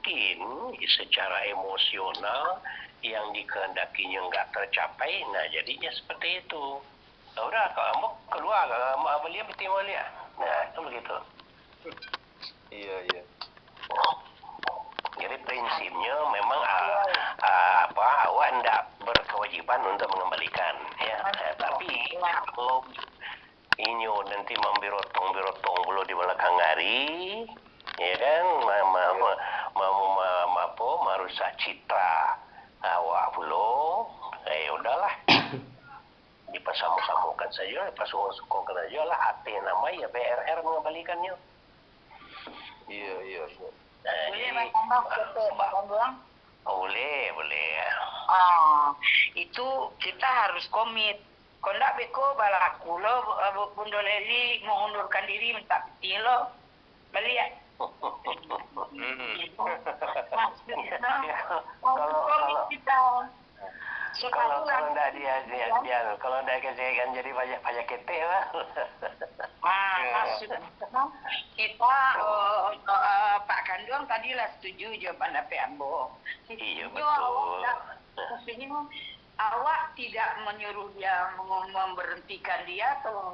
mungkin secara emosional yang dikehendakinya nggak tercapai, nah jadinya seperti itu. Nah, udah kamu keluar, beliau bertemu dia. Nah itu begitu. Iya. Jadi prinsipnya memang awak tidak berkewajiban untuk mengembalikan, ya. Tapi kalau inyo nanti membirotong pula di belakang hari, ya kan, merusak citra awak pula, udahlah. Dipasang-samakan saja, dipasang-samakan saja lah. Hati nama ya BRR mengembalikannya. Iya. Boleh tambah Pak Buang? Boleh. Itu kita harus komit. Kondak beko balaku lo Bundo Leli mengundurkan diri minta peti lo. Beli ya? Kalau kita kalau enggak dia kalau enggak kan jadi banyak kete lah. Kita Pak Kandung tadi lah setuju jawaban Ambo. Iya betul. Maksudnya awak tidak menyuruh dia memberhentikan dia atau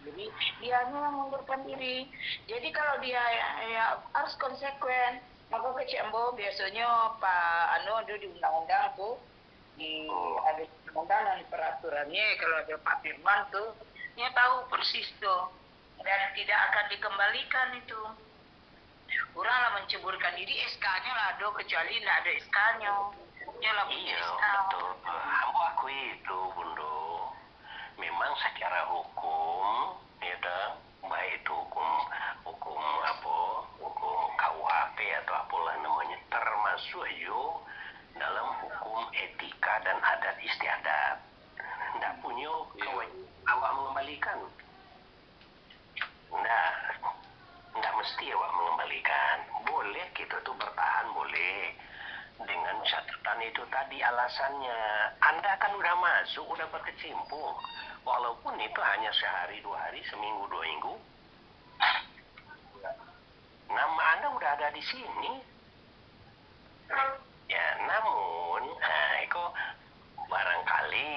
jadi dia mengundurkan diri. Jadi kalau dia ya harus konsekuen. Maka kecil Ambo biasanya Pak ada di undang-undang tuh ada undang-undang dan peraturannya kalau ada Pak Firman tuh dia tahu persis tuh dan tidak akan dikembalikan itu. Orang lah menceburkan diri SK-nya lah ada kecuali tidak ada SK-nya. Dia lah punya SK. Betul. Aku akui itu Bundo. Memang secara hukum, ya kan, baik itu hukum KUHP atau apalah namanya, termasuk juga dalam hukum etika dan adat istiadat. Tidak punya kewajiban awak mengembalikan. Tidak mesti awak mengembalikan. Boleh kita tuh bertahan, boleh. Dengan catatan itu tadi alasannya. Anda kan udah masuk, udah berkecimpung. Walaupun itu hanya sehari, 2 hari, seminggu, 2 minggu. Nama Anda udah ada di sini. Ya, namun, itu barangkali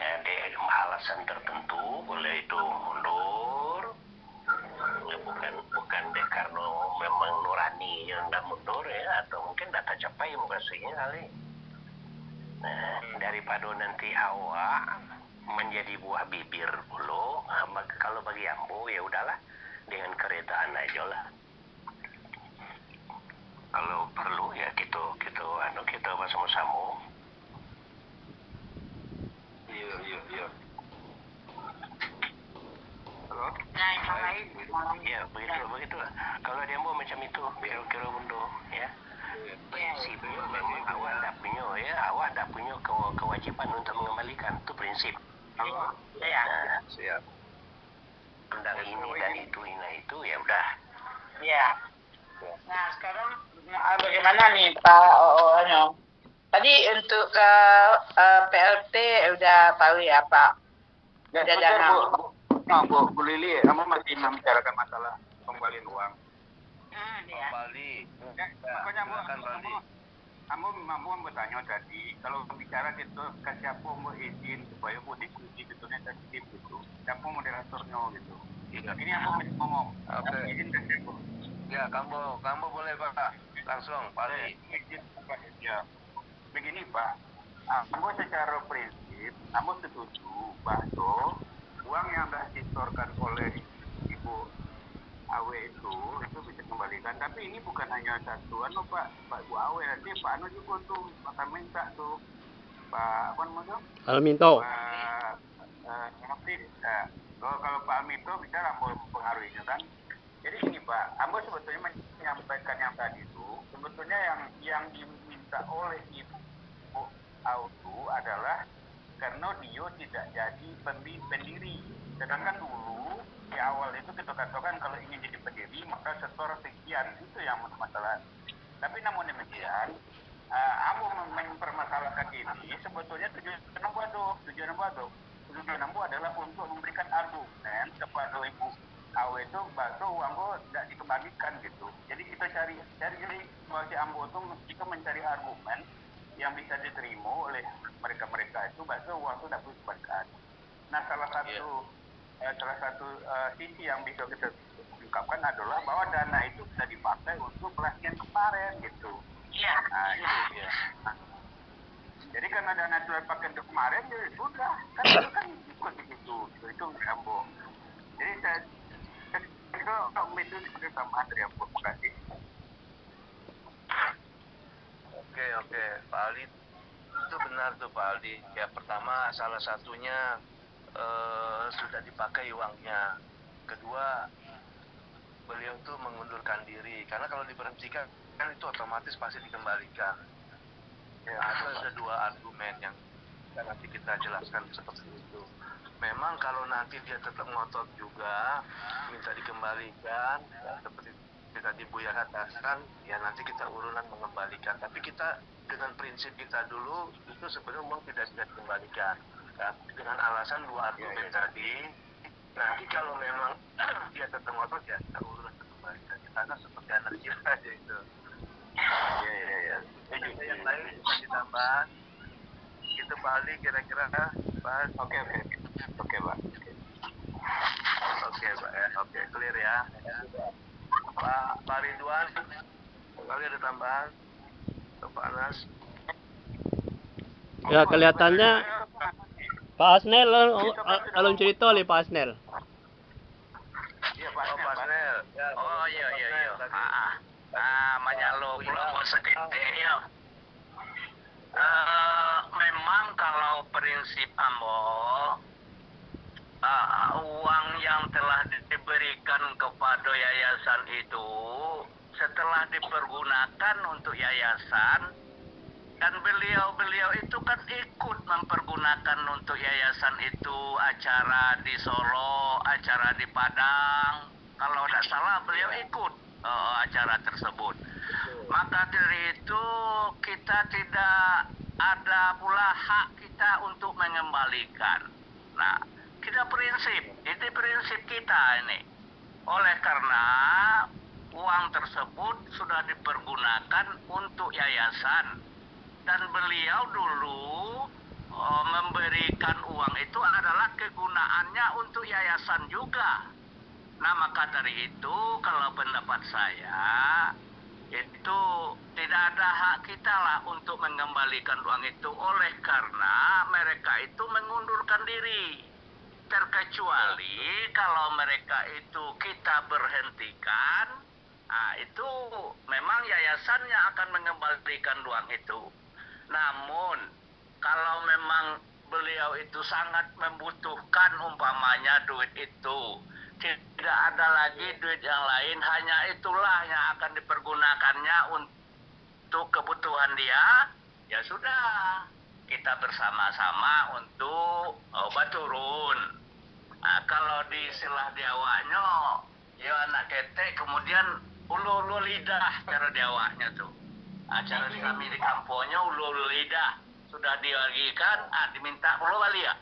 ada alasan tertentu, boleh itu mundur. Bukan karena memang nurani yang tidak mundur ya, atau mungkin tidak tercapai maksudnya kali. Nah, daripada nanti awak menjadi buah bibir dulu, kalau bagi Ambo ya udahlah dengan keretaan aja lah. Kalau perlu ya kita bersama-sama. Iya. Halo? Ya, begitu. Kalau dia mau macam itu, kira-kira Bundo, ya. Prinsipnya memang awak tak punya kewajiban untuk mengembalikan, itu prinsip. Halo? Siap. Tentang ini dan itu, ya udah. Ya. Nah sekarang bagaimana nih Pak Tadi untuk PLT udah tahu ya Pak. Ya, Bu Lili, kamu masih membicarakan masalah pembalian uang. Ya. Bali. Makanya kamu mampu bertanya tadi, kalau bicara gitu, ke siapa mau izin supaya mau diskusi gitu dan tim gitu. Siapa moderatornya gitu. Ini aku masih ngomong. Oke. Izin ke siapa? Ya, kamu boleh Pak. Langsung, Bali. Izin Pak. Ya. Begini Pak, kamu secara prinsip, kamu setuju bahwa uang yang sudah disetorkan oleh Ibu Awe itu bisa dikembalikan. Tapi ini bukan hanya satu Pak Ibu Awe, nanti Pak Anu juga tuh akan minta tuh Pak apa namanya? Alminto. Pak Hafid. Kalau Pak Alminto bisa mempengaruhinya kan. Jadi ini Pak, Ambo sebetulnya menyampaikan yang tadi itu sebetulnya yang diminta oleh Ibu Autu adalah karena dia tidak jadi pendiri. Sedangkan dulu di awal itu kita katakan kalau ingin jadi pendiri maka setor sekian, itu yang masalah. Tapi namun demikian, Ambo mempermasalahkan ini sebetulnya tujuan Ambo adalah untuk memberikan argumen kepada Ibu awe itu bakso uang gua tidak dikembalikan gitu. Jadi kita cari jadi si Ambo itu kita mencari argumen yang bisa diterima oleh mereka itu bakso uang itu tidak boleh dikembalikan. Nah salah satu sisi yang bisa kita ungkapkan adalah bahwa dana itu sudah dipakai untuk pelatihan kemarin gitu. Iya. Nah, itu ya. Jadi karena dana sudah dipakai untuk kemarin, ya sudah kan itu kan ikut di situ. Itu Ambo. Jadi saya itu sebagai tambahan dari Ambo. Terima kasih. Oke, Pak Aldi itu benar tuh Pak Aldi. Ya pertama salah satunya sudah dipakai uangnya. Kedua beliau tuh mengundurkan diri karena kalau diberhentikan kan itu otomatis pasti dikembalikan. Ya, ada dua argumen yang nanti kita jelaskan seperti itu. Memang kalau nanti dia tetap ngotot juga minta dikembalikan, ya, seperti tadi Buya katakan, ya nanti kita urunan mengembalikan. Tapi kita dengan prinsip kita dulu itu sebenarnya uang tidak bisa dikembalikan. Ya, dengan alasan dua argumen tadi. Nanti kalau memang dia tetap ngotot ya kita urunan kembalikan. Karena seperti energi aja itu. Iya. Yang lain bisa ditambah. Itu Pak Ali kira-kira Pak. Oke, Pak. Oke Pak ya. Oke, clear ya. Pak Ridwan, kali ada tambahan? Pak Anas. Ya kelihatannya Pak Asnel alun cerita li Pak Asnel. Iya, Pak. Oh, Pak Asnel. Oh iya. Manyalo pulau seketik ya. Memang kalau prinsip Ambo uang yang telah diberikan kepada yayasan itu setelah dipergunakan untuk yayasan dan beliau itu kan ikut mempergunakan untuk yayasan itu acara di Solo, acara di Padang. Kalau tidak salah beliau ikut acara tersebut. Maka dari itu kita tidak ada pula hak kita untuk mengembalikan. Nah, kita ini prinsip kita ini. Oleh karena uang tersebut sudah dipergunakan untuk yayasan dan beliau dulu memberikan uang itu adalah kegunaannya untuk yayasan juga. Nah, maka dari itu kalau pendapat saya itu tidak ada hak kita lah untuk mengembalikan uang itu oleh karena mereka itu mengundurkan diri. Terkecuali kalau mereka itu kita berhentikan, itu memang yayasannya akan mengembalikan uang itu. Namun kalau memang beliau itu sangat membutuhkan umpamanya duit itu, tidak ada lagi duit yang lain, hanya itulah yang akan dipergunakannya untuk kebutuhan dia, ya sudah kita bersama-sama untuk obat turun. Nah, kalau di istilah Diawaknya, ya anak ketek kemudian ulu lidah cara Diawaknya tuh. Acara di kami di kampungnya ulu lidah sudah dibagikan, diminta ulu balik ya.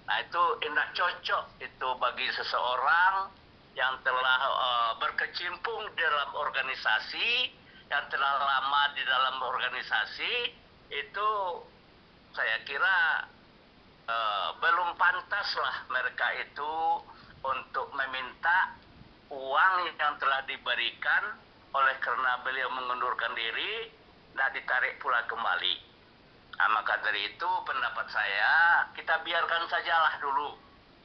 Nah itu tidak cocok itu bagi seseorang yang telah berkecimpung dalam organisasi, yang telah lama di dalam organisasi, itu saya kira belum pantaslah mereka itu untuk meminta uang yang telah diberikan oleh karena beliau mengundurkan diri, tidak ditarik pula kembali. Nah, maka dari itu pendapat saya kita biarkan sajalah dulu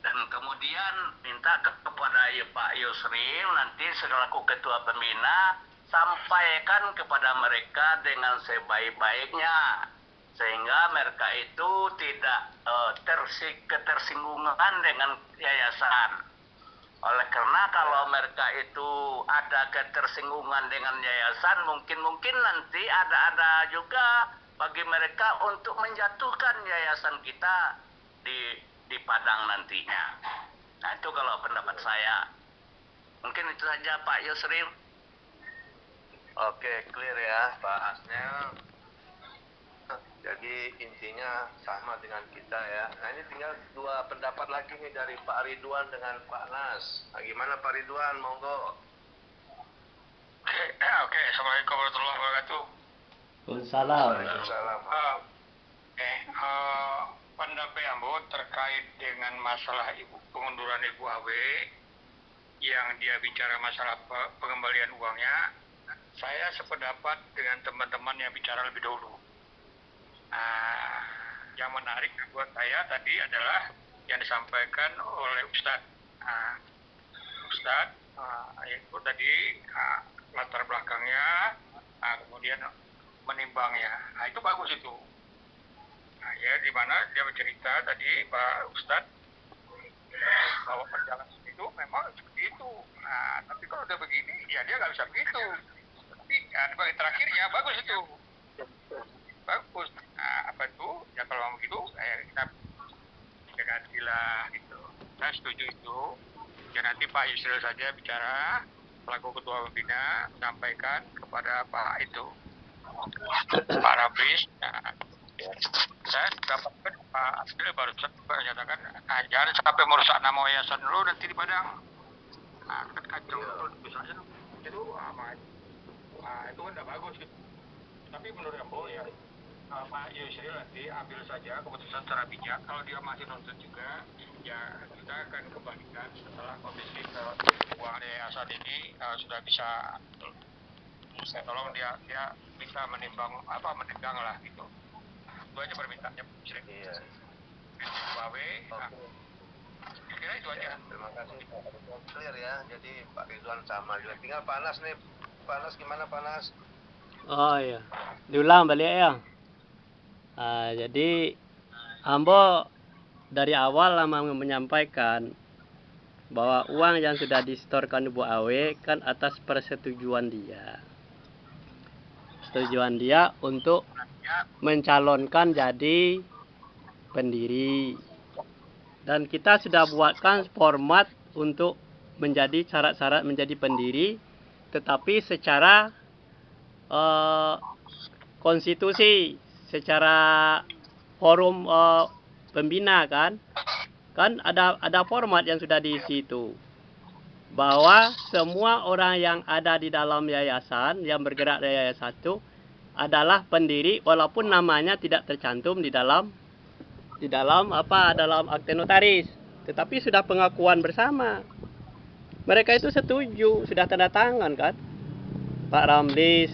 dan kemudian minta kepada Pak Yusril nanti selaku ketua pembina sampaikan kepada mereka dengan sebaik-baiknya sehingga mereka itu tidak ketersinggungan dengan yayasan. Oleh karena kalau mereka itu ada ketersinggungan dengan yayasan, mungkin nanti ada juga bagi mereka untuk menjatuhkan yayasan kita di Padang nantinya. Nah itu kalau pendapat saya. Mungkin itu saja Pak Yusril. Oke, clear ya Pak Asnel. Jadi intinya sama dengan kita ya. Nah ini tinggal dua pendapat lagi nih dari Pak Ridwan dengan Pak Nas. Nah, gimana Pak Ridwan? Monggo. Oke. Assalamualaikum warahmatullahi wabarakatuh. Waalaikumsalam. Waalaikumsalam. Pendapat Ambo terkait dengan masalah pengunduran Ibu AW yang dia bicara masalah pengembalian uangnya, saya sependapat dengan teman-teman yang bicara lebih dahulu. Yang menarik buat saya tadi adalah yang disampaikan oleh Ustadz. Itu tadi latar belakangnya, kemudian menimbangnya. Itu bagus itu. Ya, di mana dia bercerita tadi Pak Ustadz bahwa perjalanan itu memang seperti itu. Tapi kalau udah begini, ya dia nggak bisa begitu. Tapi di bagian terakhirnya bagus itu. Bagus. Apa itu? Ya kalau begitu, kita gantilah gitu. Saya setuju itu. Ya nanti Pak Yusril saja bicara, selaku Ketua Pembina menyampaikan kepada Pak itu, Pak Rablis. Saya dapatkan Pak Abdul baru menyatakan jangan sampai merusak nama yayasan dulu nanti di Padang. Kan kacau misalnya itu itu kan tidak bagus gitu. Tapi menurut Ambo ya Pak Yusril nanti ambil saja keputusan secara bijak. Kalau dia masih nonton juga, ya kita akan kembalikan setelah kondisi uang yayasan ini sudah bisa. Saya tolong dia bisa menimbang menenggang lah gitu. Itu aja permintaannya Pak. Iya. Huawei. Kira itu aja. Terima kasih Pak Ridwan. Clear ya. Jadi Pak Ridwan sama juga. Tinggal Panas nih. Panas gimana Panas? Oh iya. Diulang balik ya. Jadi Ambo dari awal lama menyampaikan bahwa uang yang sudah disetorkan Ibu Awe kan atas persetujuan dia. Persetujuan dia untuk mencalonkan jadi pendiri. Dan kita sudah buatkan format untuk menjadi syarat-syarat menjadi pendiri, tetapi secara konstitusi, secara forum pembina kan ada format yang sudah diisi itu, bahwa semua orang yang ada di dalam yayasan, yang bergerak di yayasan itu adalah pendiri walaupun namanya tidak tercantum di dalam dalam akte notaris, tetapi sudah pengakuan bersama. Mereka itu setuju, sudah tanda tangan kan. Pak Ramlis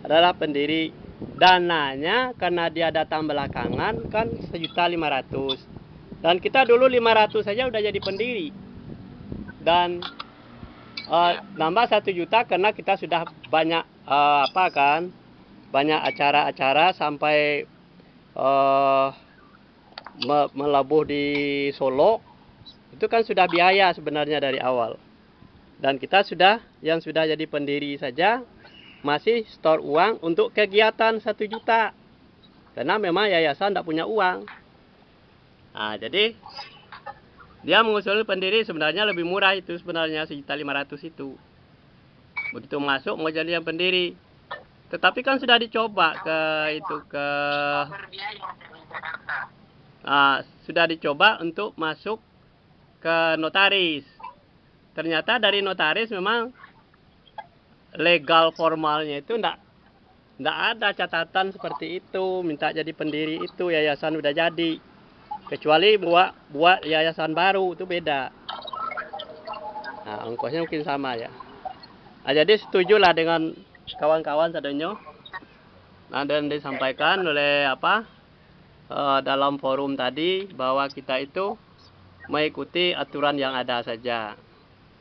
adalah pendiri. Dananya karena dia datang belakangan kan 1.500.000. Dan kita dulu 500 saja udah jadi pendiri. Dan nambah 1 juta karena kita sudah banyak banyak acara-acara sampai melabuh di Solo. Itu kan sudah biaya sebenarnya dari awal. Dan kita yang sudah jadi pendiri saja masih store uang untuk kegiatan 1 juta. Karena memang yayasan tidak punya uang. Jadi dia mengusul pendiri sebenarnya lebih murah itu, sebenarnya 1.500.000 itu. Begitu masuk mau jadi yang pendiri. Tetapi kan sudah dicoba sudah dicoba untuk masuk ke notaris. Ternyata dari notaris memang legal formalnya itu enggak ada catatan seperti itu, minta jadi pendiri itu yayasan udah jadi. Kecuali buat yayasan baru itu beda. Ongkosnya mungkin sama ya. Jadi setujulah dengan kawan-kawan sadonyo. Dan disampaikan oleh dalam forum tadi bahwa kita itu mengikuti aturan yang ada saja.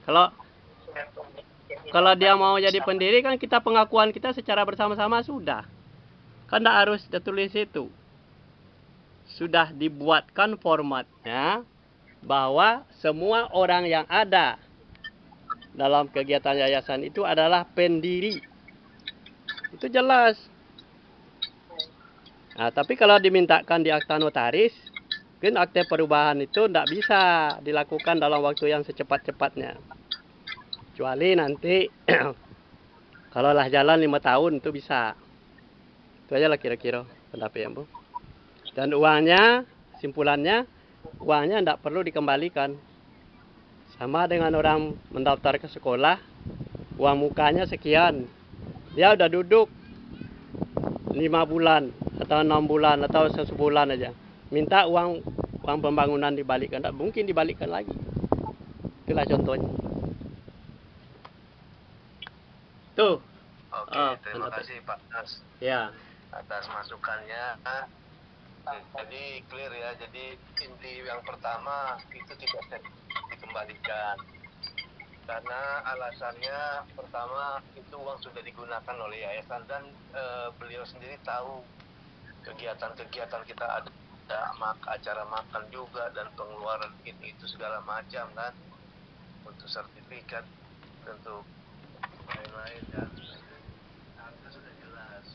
Kalau dia mau jadi pendiri kan kita pengakuan kita secara bersama-sama sudah. Kan tidak harus ditulis itu. Sudah dibuatkan formatnya bahwa semua orang yang ada dalam kegiatan yayasan itu adalah pendiri. Itu jelas. Tapi kalau dimintakan di akta notaris, mungkin akte perubahan itu tidak bisa dilakukan dalam waktu yang secepat-cepatnya. Kecuali nanti kalau lah jalan 5 tahun itu bisa. Itu aja lah kira-kira. pendapat Ambo. Dan uangnya, simpulannya, uangnya tidak perlu dikembalikan. Sama dengan orang mendaftar ke sekolah, uang mukanya sekian. Dia udah duduk 5 bulan atau 6 bulan atau sebulan aja. Minta uang pembangunan dibalikkan, tidak mungkin dibalikkan lagi. Itulah contohnya. Tuh. Oke, terima kasih Pak Nas Ya. atas masukannya. Jadi clear ya. Jadi inti yang pertama itu tidak bisa dikembalikan. Karena alasannya pertama itu uang sudah digunakan oleh yayasan dan beliau sendiri tahu kegiatan-kegiatan kita ada acara makan juga dan pengeluaran ini itu segala macam kan, untuk sertifikat, untuk lain-lain ya. Harga sudah jelas.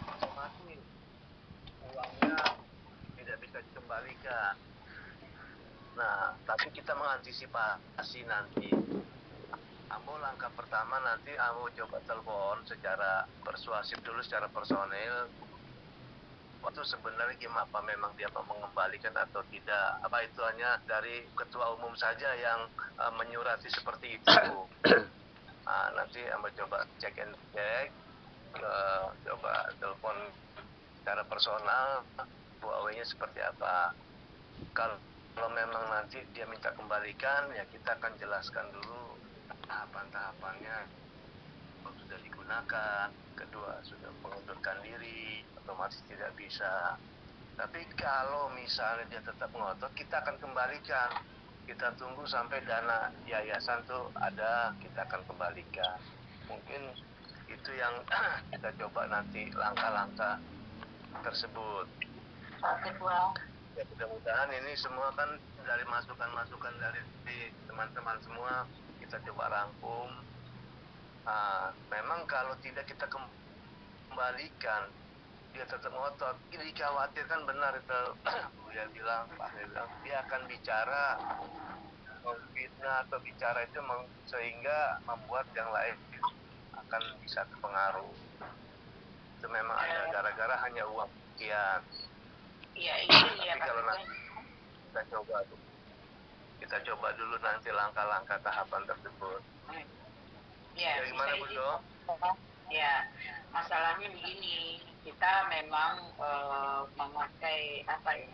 Otomatis uangnya tidak bisa dikembalikan. Nah, tapi kita mengantisipasi nanti. Ambo langkah pertama nanti Ambo coba telepon secara persuasif dulu, secara personil. Waktu sebenarnya gimana, apa memang dia mau mengembalikan atau tidak? Apa itu hanya dari ketua umum saja yang menyurati seperti itu? Nah, nanti Ambo coba cek and check, coba telepon secara personal, awalnya seperti apa. Kalau memang nanti dia minta kembalikan, ya kita akan jelaskan dulu tahapan-tahapannya. Sudah digunakan, kedua sudah mengundurkan diri, otomatis tidak bisa. Tapi kalau misalnya dia tetap ngotot, kita akan kembalikan. Kita tunggu sampai dana yayasan tuh ada, kita akan kembalikan. Mungkin itu yang kita coba nanti langkah-langkah tersebut. Ya, mudah-mudahan ini semua kan dari masukan-masukan dari teman-teman semua kita coba rangkum. Nah, memang kalau tidak kita kembalikan, dia tetap ngotot, ini dikhawatirkan benar itu dia bilang, Pak Heri bilang, dia akan bicara fitnah atau bicara itu sehingga membuat yang lain akan bisa terpengaruh. Itu memang ada gara-gara hanya uang sekian. Iya, itu ya. Tapi kalau nanti kita coba dulu nanti langkah-langkah tahapan tersebut. Ya, gimana Bu Do? Ya, masalahnya begini, kita memang memakai apa ya,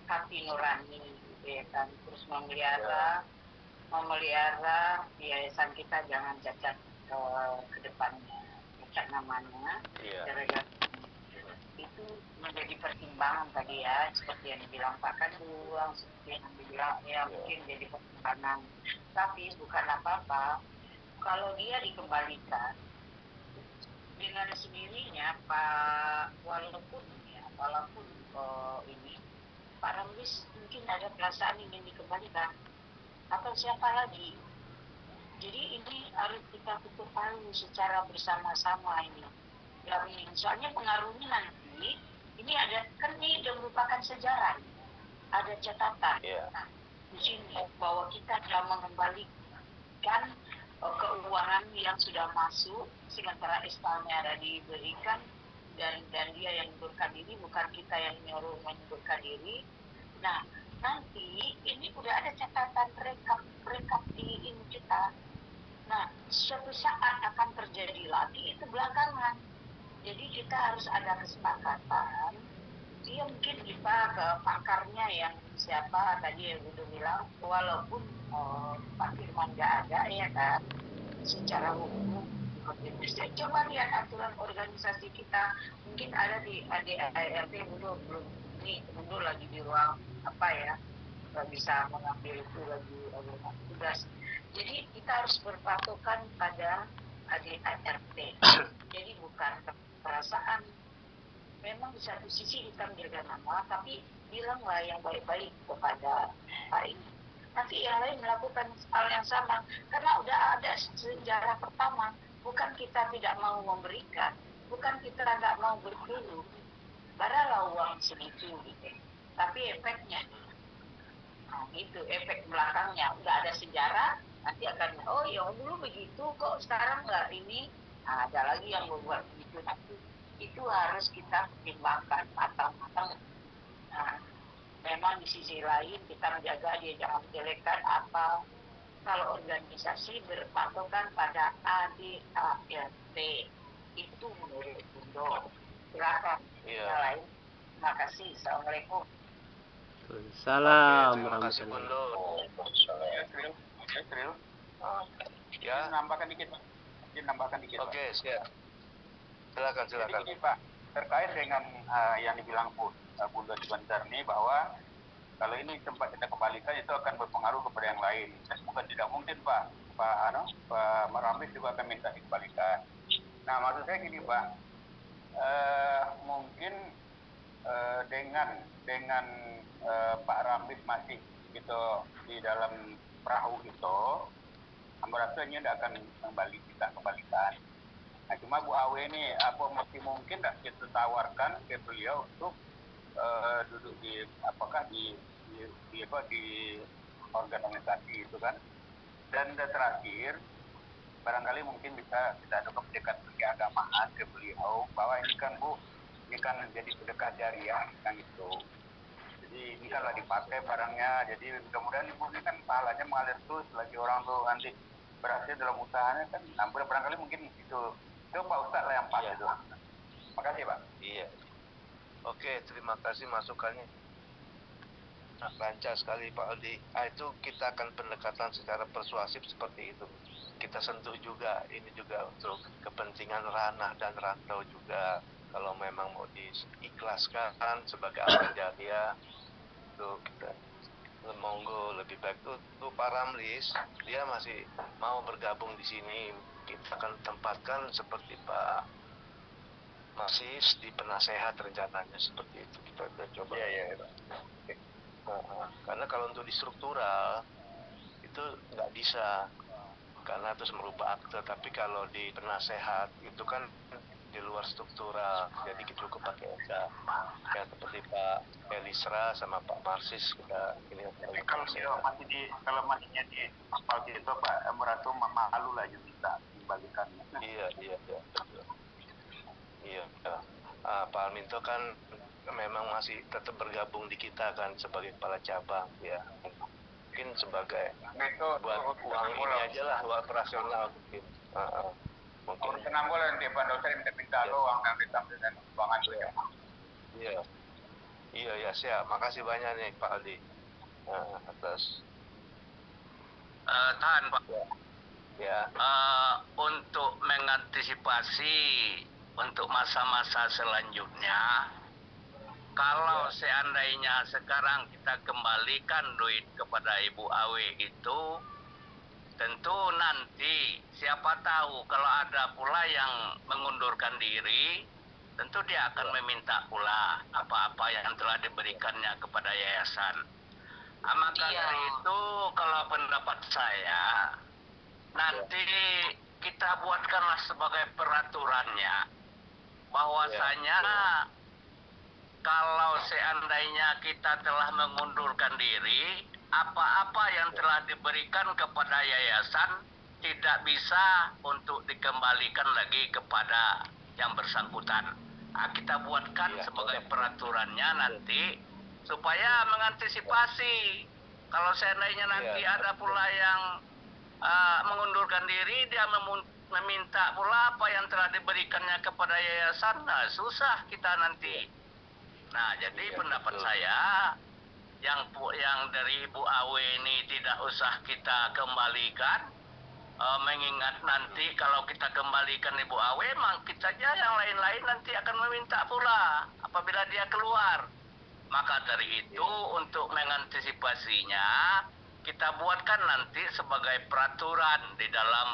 hati nurani, gitu ya kan, terus memelihara yayasan kita jangan cacat ke depannya, cacat namanya, gara-gara itu menjadi pertimbangan tadi ya, seperti yang dibilang Pak Kanduang, seperti yang dibilang ya mungkin jadi pertimbangan, tapi bukan apa-apa. Kalau dia dikembalikan dengan sendirinya, walaupun ini Pak Ramlis mungkin ada perasaan ingin dikembalikan atau siapa lagi. Jadi ini harus kita pikir tahu secara bersama-sama ini. Soalnya pengaruhnya nanti ini ada, kan ini sudah merupakan sejarah, ada catatan di sini bahwa kita telah mengembalikan keuangan yang sudah masuk, sementara SK-nya ada diberikan dan dia yang mengundurkan diri, bukan kita yang nyuruh mengundurkan diri. Nah, nanti ini udah ada catatan rekap di ini kita. Nah, suatu saat akan terjadi lagi itu belakangan. Jadi kita harus ada kesepakatan. Dia mungkin kita ke pakarnya yang siapa tadi yang udah bilang, walaupun Pak Firman nggak ada ya kan, secara hukum coba lihat aturan organisasi kita, mungkin ada di ADART belum ini mundur lagi di ruang apa ya, nggak bisa mengambil itu lagi tugas. Jadi kita harus berpatokan pada ADART. Jadi bukan perasaan. Memang di satu sisi kita menjaga nama, tapi bilanglah yang baik-baik kepada Pak ini. Nanti yang lain melakukan hal yang sama, karena udah ada sejarah pertama. Bukan kita tidak mau memberikan, bukan kita nggak mau berguru, baralah uang segitu gitu. Tapi efeknya, nah itu efek belakangnya, udah ada sejarah, nanti akan oh ya dulu begitu kok sekarang nggak ini. Nah, ada lagi yang membuat begitu, nanti itu harus kita pertimbangkan matang-matang. Nah, memang di sisi lain kita menjaga dia jangan menjelekkan apa. Kalau organisasi berpatokan pada ADART itu menurut Bundo. Silakan. Iya. Yang lain. Terima kasih. Assalamualaikum. Salam Terima kasih warahmatullahi Bundo. Yusril, Ya. nambahkan dikit, Pak. Nambahkan dikit, Pak. Oke, siap. Silakan. Jadi gini, Pak, terkait dengan yang dibilang Bunda sebentar nih, bahwa kalau ini tempat kita kembalikan itu akan berpengaruh kepada yang lain. Dan bukan tidak mungkin, Pak Ramlis juga akan minta dikembalikan. Nah, maksud saya gini, Pak, mungkin dengan Pak Ramlis masih gitu di dalam perahu itu, rasanya tidak akan kita kembalikan. Nah, cuma Bu Awe ini masih mungkin tidak kita tawarkan ke beliau untuk duduk di organisasi itu kan. Dan terakhir, barangkali mungkin bisa kita ada pendekatan keagamaan ke beliau bahwa ini kan Bu, ini kan jadi sedekah jariah kan itu. Jadi ini kan lagi dipakai barangnya, jadi kemudian ibu ini kan pahalanya mengalir terus lagi orang tuh nanti berhasil dalam usahanya kan, barangkali mungkin itu Pak Ustadz lah yang pas itu. Makasih Pak. Iya. Oke, terima kasih masukannya. Lancar sekali Pak Aldi. Itu kita akan pendekatan secara persuasif seperti itu. Kita sentuh juga, ini juga untuk kepentingan ranah dan rantau juga. Kalau memang mau diikhlaskan sebagai amal jariah, itu kita monggo lebih baik tuh Pak Ramlis, dia masih mau bergabung di sini. Kita akan tempatkan seperti Pak Masis di penasehat rencananya seperti itu. Kita coba. Iya. Karena kalau untuk di struktural itu nggak bisa, karena itu merupakan akte. Tapi kalau di penasehat itu kan di luar struktural, jadi kita cukup pakai aja ya, seperti Pak Elisra sama Pak Marsis kita ini. Kalau masihnya di aspal itu Pak merasa malu lah juga bisa kembalikan. Iya betul. Iya. Pak Alminto kan memang masih tetap bergabung di kita kan sebagai kepala cabang ya. Mungkin sebagai buat uang ini aja lah, buat operasional mungkin. Mungkin. Urusan boleh nanti Pak Dosen minta doang yang ditambah dengan keuangan juga. Iya siap. Makasih banyak nih Pak Aldi atas. Tahan Pak. Ya. Untuk mengantisipasi untuk masa-masa selanjutnya, kalau seandainya sekarang kita kembalikan duit kepada Ibu Awe itu, tentu nanti siapa tahu kalau ada pula yang mengundurkan diri, tentu dia akan meminta pula apa-apa yang telah diberikannya kepada yayasan. Maka dari itu kalau pendapat saya, nanti kita buatkanlah sebagai peraturannya, bahwasanya kalau seandainya kita telah mengundurkan diri, apa-apa yang telah diberikan kepada yayasan tidak bisa untuk dikembalikan lagi kepada yang bersangkutan. Kita buatkan sebagai peraturannya nanti supaya mengantisipasi kalau seandainya nanti ada pula yang mengundurkan diri, dia meminta pula apa yang telah diberikannya kepada yayasan. Nah, susah kita nanti. Nah, jadi pendapat saya yang dari Ibu Awe ini tidak usah kita kembalikan, mengingat nanti kalau kita kembalikan Ibu Awe, memang kita aja yang lain-lain nanti akan meminta pula apabila dia keluar. Maka dari itu untuk mengantisipasinya, kita buatkan nanti sebagai peraturan di dalam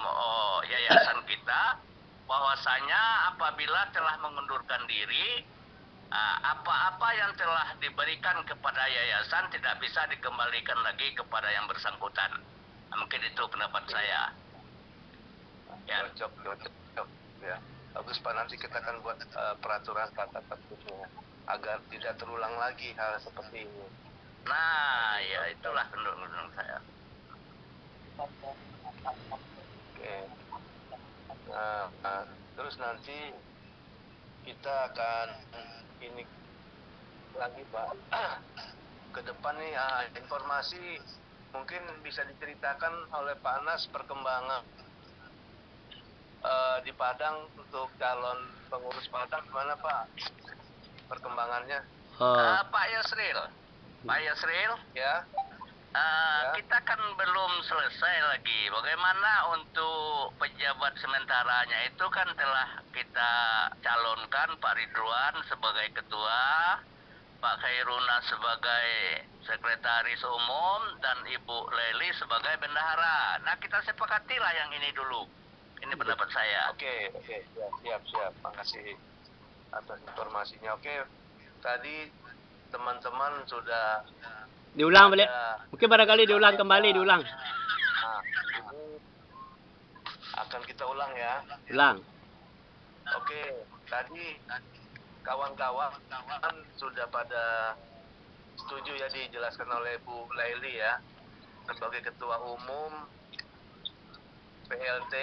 yayasan kita, bahwasanya apabila telah mengundurkan diri, apa-apa yang telah diberikan kepada yayasan tidak bisa dikembalikan lagi kepada yang bersangkutan. Mungkin itu pendapat saya. Ya. Cocok. Ya. Bagus Pak, nanti kita akan buat peraturan tata tertibnya agar tidak terulang lagi hal seperti ini. Nah, ya itulah menurut saya. kita akan ini lagi Pak. Ke depan nih informasi mungkin bisa diceritakan oleh Pak Anas perkembangan di Padang untuk calon pengurus Padang gimana Pak perkembangannya? Pak Yusril, Ya. kita kan belum selesai lagi. Bagaimana untuk pejabat sementaranya itu kan telah kita calonkan Pak Ridwan sebagai ketua, Pak Khairuna sebagai sekretaris umum, dan Ibu Leli sebagai bendahara. Nah, kita sepakatilah yang ini dulu. Ini pendapat saya. Oke, siap. Makasih atas informasinya. Oke, tadi teman-teman sudah Diulang balik. Mungkin barangkali diulang kembali. Nah, ini akan kita ulang ya. Ulang. Oke, tadi kawan-kawan sudah pada setuju ya dijelaskan oleh Bu Laili ya sebagai ketua umum PLT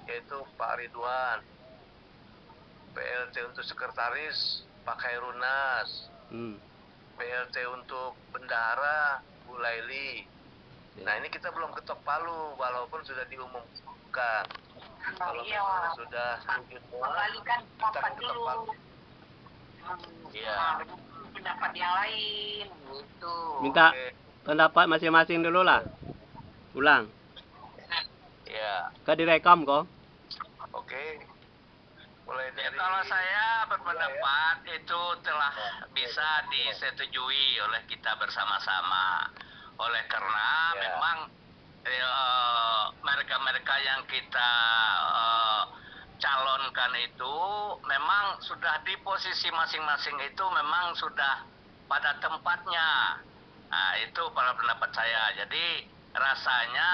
yaitu Pak Ridwan, PLT untuk sekretaris Pak Khairunas, PLT untuk bendahara Bu Laili. Nah ini kita belum ketok palu walaupun sudah diumumkan. Kalau memang sudah setuju semua, Kembalikan kita pendapat akan ketok dulu. palu. Iya. Pendapat yang lain gitu. Minta Oke. pendapat masing-masing dulu lah. Ulang. Ya, Kan direkam kok. oke. Mulai Ya, dari kalau saya berpendapat itu telah bisa disetujui oleh kita bersama-sama. Oleh karena Ya. memang mereka-mereka yang kita calonkan itu memang sudah di posisi masing-masing itu memang sudah pada tempatnya. Nah, itu para pendapat saya. Jadi rasanya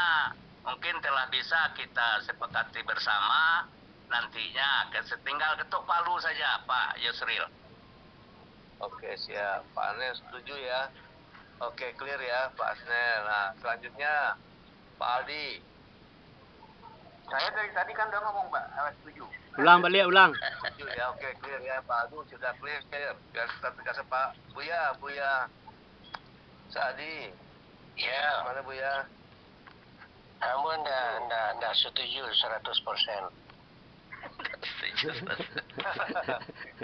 mungkin telah bisa kita sepakati bersama. Nantinya tinggal ketuk palu saja Pak Yusril. Oke, siap. Pak Anel setuju ya. Oke, clear ya Pak Asnel. Nah, selanjutnya Pak Aldi. Saya dari tadi kan udah ngomong Pak, setuju. Ulang balik, ulang. Setuju ya. Oke, clear ya Pak Aldi sudah clear. Biar kita tegaskan Pak Buya Saadi. Ya, Mana Buya? kamu enggak setuju 100%.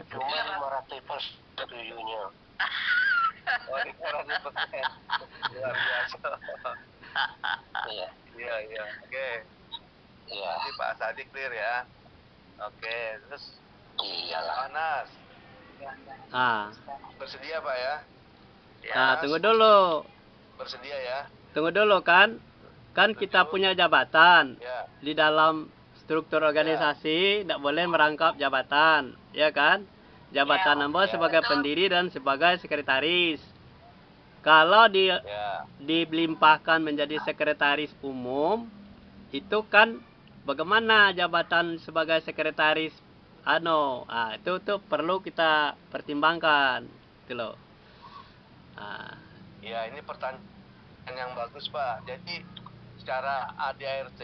Cuma 500% setujunya. Oh, ini 100%. Luar biasa. Iya, Iya. Oke. iya. Nanti Pak Saadi clear ya. Oke, terus Iyalah. Anas. Ah, Bersedia Pak ya? nah, tunggu dulu. Bersedia ya? Tunggu dulu kan. Kan kita punya jabatan. Ya. Di dalam struktur organisasi tidak boleh merangkap jabatan, ya kan? Jabatan Anda sebagai pendiri dan sebagai sekretaris. Kalau Ya. dilimpahkan menjadi sekretaris umum, itu kan bagaimana jabatan sebagai sekretaris itu perlu kita pertimbangkan, gitu loh. Ya, ini pertanyaan yang bagus Pak. Jadi secara ADART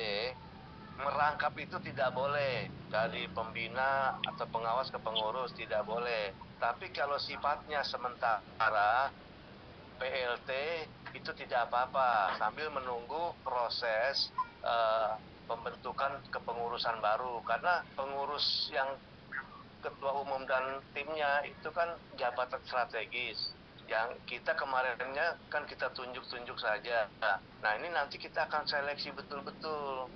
merangkap itu tidak boleh dari pembina atau pengawas ke pengurus, tidak boleh. Tapi kalau sifatnya sementara PLT itu tidak apa-apa sambil menunggu proses pembentukan kepengurusan baru, karena pengurus yang ketua umum dan timnya itu kan jabatan strategis. Yang kita kemarinnya kan kita tunjuk-tunjuk saja. Nah ini nanti kita akan seleksi betul-betul.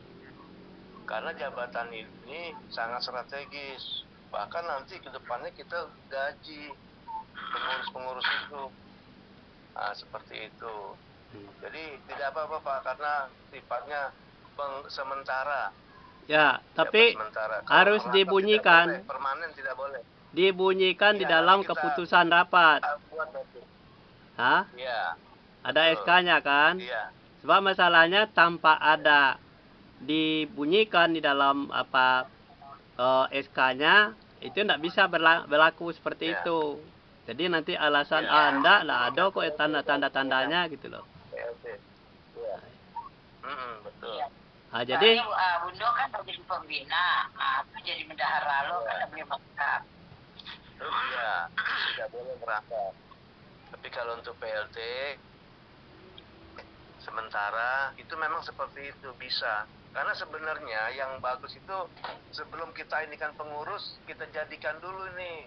Karena jabatan ini sangat strategis. Bahkan nanti ke depannya kita gaji pengurus-pengurus itu. Nah, seperti itu. Jadi tidak apa-apa Pak, karena sifatnya sementara. Ya, tapi Sementara. harus Kalau dibunyikan. tidak boleh, permanen tidak boleh. Dibunyikan di Iya, dalam nanti kita keputusan rapat. Buat nanti. Hah? Iya. Ada Betul. SK-nya kan? Iya. Sebab masalahnya tanpa ada dibunyikan di dalam SK-nya itu tidak bisa berlaku seperti Ya. itu. Jadi nanti alasan Ya. enggak ada kok tanda-tandanya gitu loh. PLT. Iya. Betul. Jadi Bundo kan udah jadi pembina, aku jadi bendahara lo kan lebih mantap. Iya, tidak boleh merangkap. Tapi kalau untuk PLT sementara itu memang seperti itu bisa. Karena sebenarnya yang bagus itu sebelum kita ini kan pengurus, kita jadikan dulu nih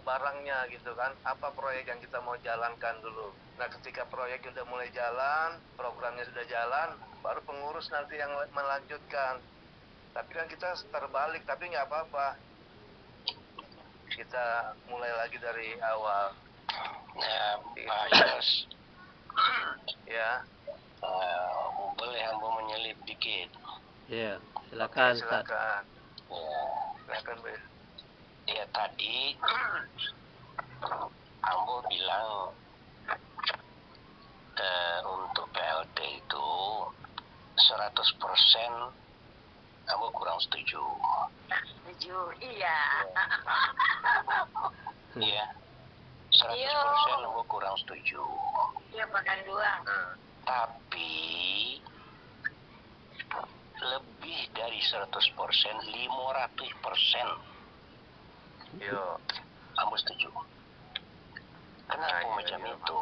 barangnya gitu kan. Apa proyek yang kita mau jalankan dulu. Nah ketika proyek sudah mulai jalan, programnya sudah jalan, baru pengurus nanti yang melanjutkan. Tapi kan kita terbalik, tapi nggak apa-apa. Kita mulai lagi dari awal. Ya, Pak Yos. Ya. Boleh hamba menyelip dikit. ya, silakan. Oke, silakan. Ya. Silakan, Bu. Ya tadi Ambo bilang untuk PLT itu 100% Ambo kurang setuju. Setuju, iya. Iya. 100% Ambo kurang setuju. Iya, makan doang. Tapi lebih dari 100%, 500%. Yo. Ambo setuju. Kenapa macam itu?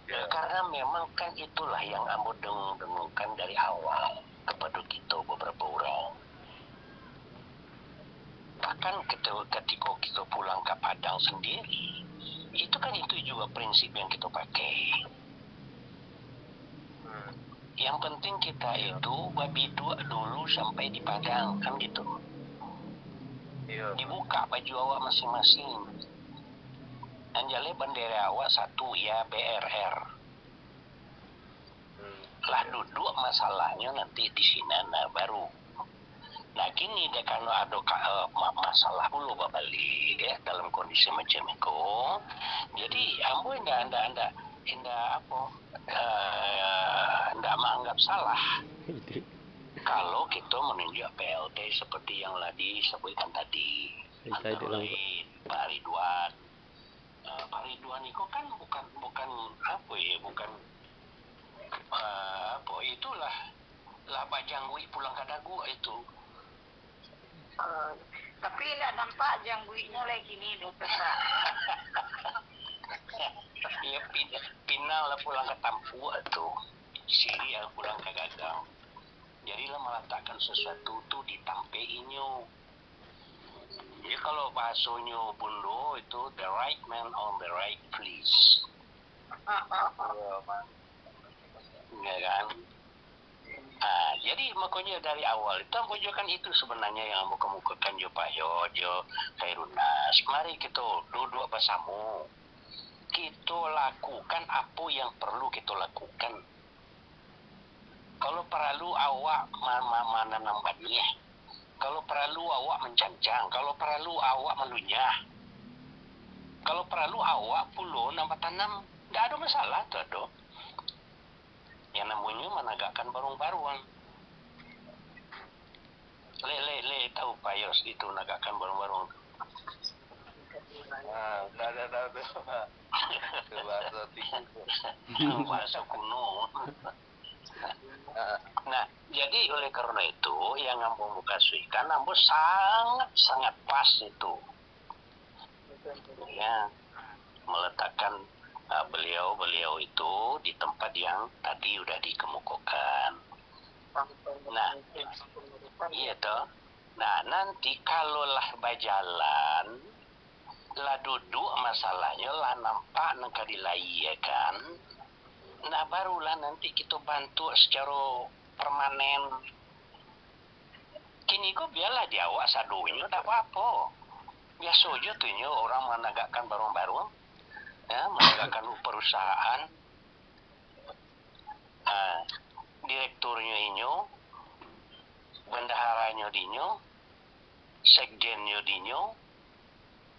Ya, karena memang kan itulah yang Ambo dengung-dengungkan dari awal kepada kita beberapa orang. Bahkan ketika kita pulang ke Padang sendiri, itu kan itu juga prinsip yang kita pakai. Yang penting kita itu babidua dulu sampai di Padang, kan gitu. Dibuka baju awak masing-masing. Anjale bendera awak satu ya BRR. Lah duduk masalahnya nanti di sini baru. Nah gini deh kalau ada masalah dulu balik ya dalam kondisi macam itu. Jadi ambo enggak menganggap salah. Kalau kita menunjuk PLT seperti yang tadi disebutkan tadi. Pak Ridwan. Pak Ridwan itu kan bukan itulah lah Bajangwi pulang ke Dagu itu. Tapi tidak nampak jangguinya lagi nih, dokter. Iya pinang lah pulang ke Tampu itu. Siri yang pulang ke Gagang. Jadilah meletakkan sesuatu tuh di tampe inyo. Jadi kalau bahasanya Bundo itu the right man on the right place. Ya kan? Jadi makanya dari awal itu kan itu sebenarnya yang mau kemukakan Jo Pak Jo Khairunas. Mari kita duduk bersama. Kita lakukan apa yang perlu kita lakukan. Kalau perlu awak menanam benih, kalau perlu awak mencancang, kalau perlu awak melunyah, kalau perlu awak pulau nambah tanam, nggak ada masalah tuh ada. Yang namanya menegakkan barung-barung. Le tahu Pak Yos itu menegakkan barung-barung. Nggak ada tahu tuh. Bahasa tikus. Bahasa kuno. Nah, jadi oleh karena itu yang Ambo kasihkan Ambo sangat pas itu. Ya, meletakkan beliau itu di tempat yang tadi udah dikemukakan. Nah, iya toh. Nah, nanti kalaulah berjalan, lah duduk masalahnya, lah nampak nengkadilai ya kan. Nah, barulah nanti kita bantu secara permanen. Kini kok biarlah di awak sadunya, tak apa-apa. Biasa aja tuh orang menegakkan barang-barang. Ya, menegakkan perusahaan, direkturnya inyo, bendaharanya dinyo, sekjennya dinyo,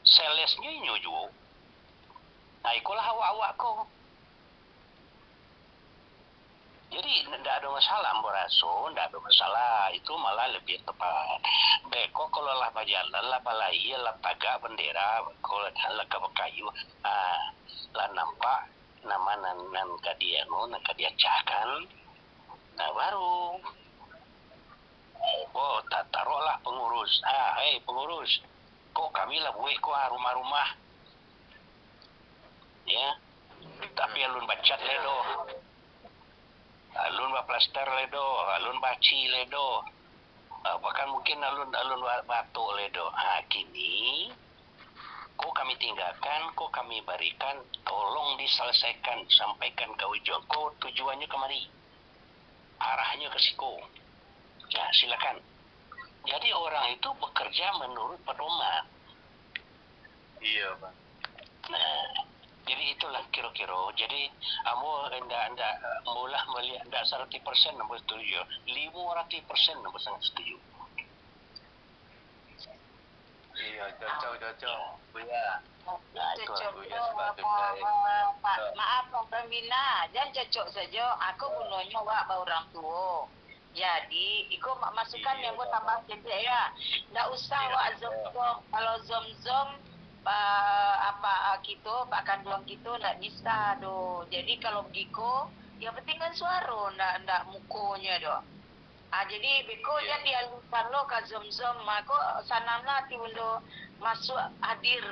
salesnya inyo juga. Nah, ikulah awak-awak kok. Jadi tidak ada masalah, Mbak tidak ada masalah. Itu malah lebih tepat. Beko kalau lah berjalan, lah balai, lah tagak bendera, kalau lah kayu, lah nampak nama nan kadia cahkan. Nah baru kok taruhlah pengurus. Hei pengurus, kok kami lah buat kok rumah-rumah. Ya, tapi alun bacat ledo, alun plaster ledo, alun baci ledo, bahkan mungkin alun batu ledo. Kini kok kami tinggalkan, kok kami berikan, tolong diselesaikan, sampaikan ke ujung. Kok tujuannya kemari, arahnya ke siku. Ya silakan. Jadi orang itu bekerja menurut pedoman. Iya, Pak. Nah, jadi itulah kira-kira. Jadi amo anda mulah melihat anda 100% nombor setuju, 500% nombor sangat setuju. Iya, cocok. Buya. Nah, itulah Cocok. Buya sepatutnya. Maaf Pak Pembina, jangan cocok saja. Aku gunanya wak orang tua. Jadi, ikut masukan Iya, yang buat Pak. tambah kita ya. Nggak usah Iya, wak betul. zom-zom. Kalau zom-zom, gitu, Pak Kanduang gitu, nggak bisa do. Jadi kalau begitu, yang penting kan suara, nggak mukonya do. Jadi beko Iya. yang dialihkan lo ke zom-zom, aku sanamlah tiundo masuk hadir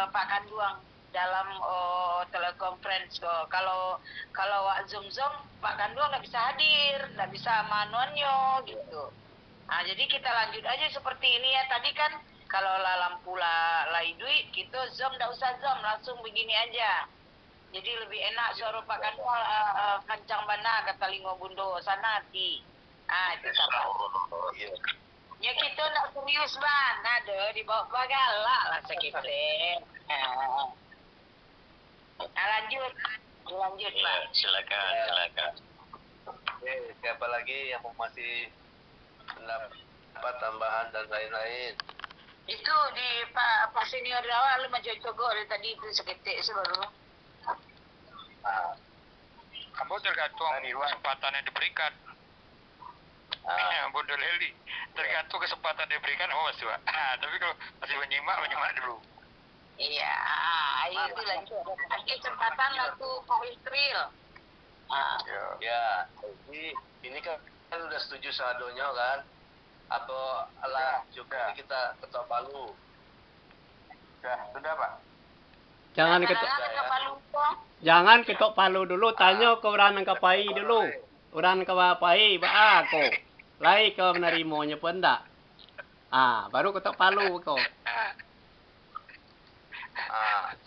Pak Kanduang dalam telekonferensi. Kalau zoom Pak Kanduang nggak bisa hadir, nggak bisa manuannya gitu. Jadi kita lanjut aja seperti ini ya. Tadi kan kalau lampu lai duit gitu zoom, nggak usah zoom, langsung begini aja. Jadi lebih enak suara Pak Kanduang kencang bana kata Lingo Bundo sana hati. Itu sama. Iya. Ya kita nak serius ban, ada di bawah galak lah sakit deh. Lanjut ya, Pak. silakan. Oke, siapa lagi yang mau masih pendapat tambahan dan lain-lain? Itu di Pak Senior awal lu macam cogok dari tadi itu seketik sebaru. Kamu tergantung kesempatan yang diberikan. Bunda Leli, tergantung kesempatan yang diberikan, Mas Pak. Tapi kalau masih menyimak dulu. Iya, itu lanjut. Nanti kesempatan laku Pak Israel. Ya, jadi ini kan udah setuju saldonya kan? Atau cukup kita ketok palu? Sudah Pak. Jangan ketok palu dulu, tanya ke orang yang kapai dulu. Orang kapai, aku. Lai kau menerimanya pun enggak. Baru ketok palu kau.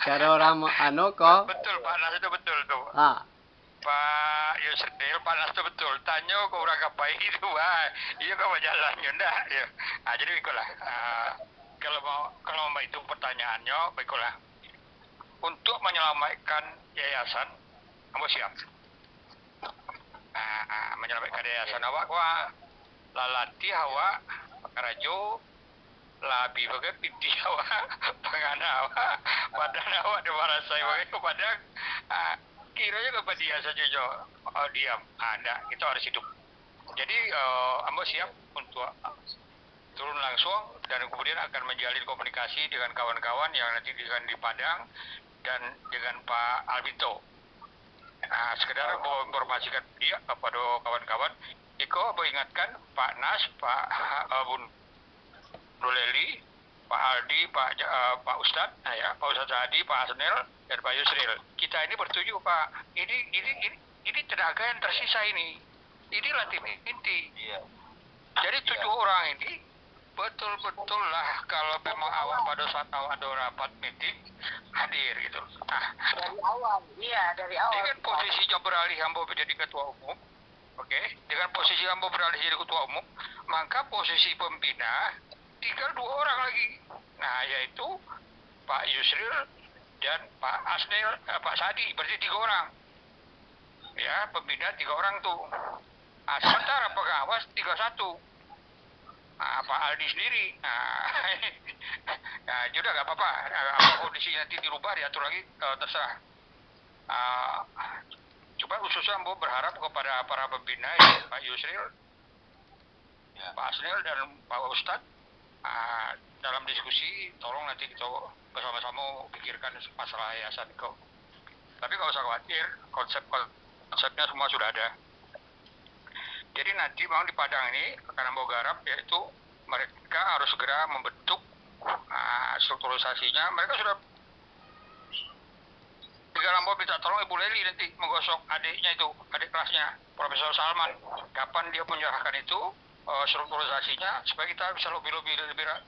Cara orang kau. Betul Pak Nas itu betul tuh. Pak Yusril, Pak Nas itu betul. Tanya ke orang kapai itu, iya kau jalannya enggak? Ya. Jadi ikulah. Kalau mau itu pertanyaannya, baiklah. Untuk menyelamatkan yayasan, kamu siap? Menyelamatkan yayasan awak, lalati awak, karajo, labi bagai piti awak, pengana awak, badan awak ada merasai bagai kepada kiranya kepada dia saja diam. Enggak, kita harus hidup. Jadi, kamu siap untuk turun langsung dan kemudian akan menjalin komunikasi dengan kawan-kawan yang nanti akan di Padang dan dengan Pak Albito. Sekedar mau informasikan dia kepada kawan-kawan. Iko mau ingatkan Pak Nas, Pak Bun Leli, Pak Aldi, Pak Ustadz, Pak Ustadz Hadi, Pak Asnil, dan Pak Yusril. Kita ini bertuju Pak. Ini tenaga yang tersisa ini. Inilah tim inti. Iya. Jadi 7 orang ini betul-betul lah kalau memang awak pada saat awak ada rapat meeting hadir gitu. Dari awal. Dengan posisinya beralih hamba menjadi ketua umum, oke? Dengan posisi hamba beralih jadi ketua umum, maka posisi pembina tinggal 2 orang lagi. Yaitu Pak Yusril dan Pak Asnil, Pak Sadi, berarti 3 orang. Ya, pembina 3 orang tuh. Sementara pengawas 31. Pak Aldi sendiri, juga nggak apa-apa. Kondisi nanti dirubah diatur lagi, terserah. Coba khususnya Mbok berharap kepada para pembina Pak Yusril, Pak Asnil dan Pak Ustadz dalam diskusi tolong nanti kita bersama-sama pikirkan masalah yayasan kau. Tapi nggak usah khawatir, konsepnya semua sudah ada. Jadi nanti memang di Padang ini karena mau garap yaitu mereka harus segera membentuk strukturalisasinya. Mereka sudah di Galambau minta tolong Ibu Leli nanti menggosok adiknya itu, adik kelasnya Profesor Salman. Kapan dia menyerahkan itu strukturalisasinya supaya kita bisa lebih